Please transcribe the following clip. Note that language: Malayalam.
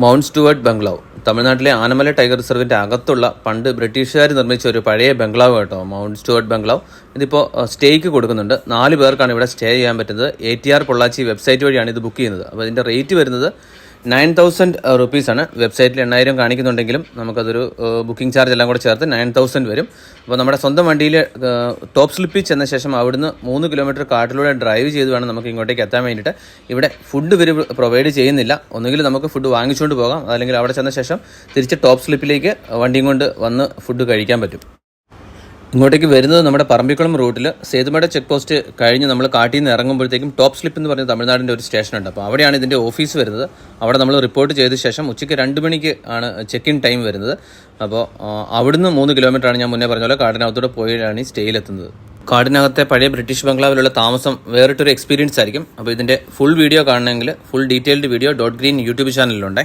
മൗണ്ട് സ്റ്റുവർട്ട് ബംഗ്ലാവ് തമിഴ്നാട്ടിലെ ആനമല ടൈഗർ റിസർവിൻ്റെ അകത്തുള്ള പണ്ട് ബ്രിട്ടീഷുകാർ നിർമ്മിച്ച ഒരു പഴയ ബംഗ്ലാവ് കേട്ടോ. മൗണ്ട് സ്റ്റുവർട്ട് ബംഗ്ലാവ് ഇതിപ്പോൾ സ്റ്റേക്ക് കൊടുക്കുന്നുണ്ട്. 4 പേർക്കാണ് ഇവിടെ സ്റ്റേ ചെയ്യാൻ പറ്റുന്നത്. ATR പൊള്ളാച്ചി വെബ്സൈറ്റ് വഴിയാണ് ഇത് ബുക്ക് ചെയ്യുന്നത്. അപ്പോൾ ഇതിൻ്റെ റേറ്റ് വരുന്നത് 9,000 റുപ്പീസാണ്. വെബ്സൈറ്റിൽ 8,000 കാണിക്കുന്നുണ്ടെങ്കിലും നമുക്കതൊരു ബുക്കിംഗ് ചാർജ് എല്ലാം കൂടെ ചേർത്ത് 9,000 വരും. അപ്പോൾ നമ്മുടെ സ്വന്തം വണ്ടിയിൽ ടോപ്പ് സ്ലിപ്പിൽ ചെന്ന ശേഷം അവിടുന്ന് 3 കിലോമീറ്റർ കാട്ടിലൂടെ ഡ്രൈവ് ചെയ്ത് വേണം നമുക്ക് ഇങ്ങോട്ടേക്ക് എത്താൻ വേണ്ടിയിട്ട്. ഇവിടെ ഫുഡ് ഇവർ പ്രൊവൈഡ് ചെയ്യുന്നില്ല. ഒന്നുകിൽ നമുക്ക് ഫുഡ് വാങ്ങിച്ചുകൊണ്ട് പോകാം, അല്ലെങ്കിൽ അവിടെ ചെന്ന ശേഷം തിരിച്ച് ടോപ്പ് സ്ലിപ്പിലേക്ക് വണ്ടിയും കൊണ്ട് വന്ന് ഫുഡ് കഴിക്കാൻ പറ്റും. ഇങ്ങോട്ടേക്ക് വരുന്നത് നമ്മുടെ പറമ്പിക്കുളം റൂട്ടിൽ സേതുമേട് ചെക്ക് പോസ്റ്റ് കഴിഞ്ഞ് നമ്മൾ കാട്ടിൽ നിന്ന് ഇറങ്ങുമ്പോഴത്തേക്കും ടോപ്പ് സ്ലിപ്പ് എന്ന് പറഞ്ഞ തമിഴ്നാടിൻ്റെ ഒരു സ്റ്റേഷനുണ്ട്. അപ്പോൾ അവിടെയാണ് ഇതിൻ്റെ ഓഫീസ് വരുന്നത്. അവിടെ നമ്മൾ റിപ്പോർട്ട് ചെയ്ത ശേഷം ഉച്ചയ്ക്ക് 2 മണിക്ക് ആണ് ചെക്ക് ഇൻ ടൈം വരുന്നത്. അപ്പോൾ അവിടുന്ന് 3 കിലോമീറ്ററാണ് ഞാൻ മുന്നേ പറഞ്ഞ പോലെ കാടിനകത്തൂടെ പോയാണ് ഈ സ്റ്റേയിലെത്തുന്നത്. കാടിനകത്തെ പഴയ ബ്രിട്ടീഷ് ബംഗ്ലാവിലുള്ള താമസം വേറിട്ടൊരു എക്സ്പീരിയൻസ് ആയിരിക്കും. അപ്പോൾ ഇതിൻ്റെ ഫുൾ വീഡിയോ കാണണമെങ്കിൽ full detailed video .green YouTube ചാനലിലുണ്ട്.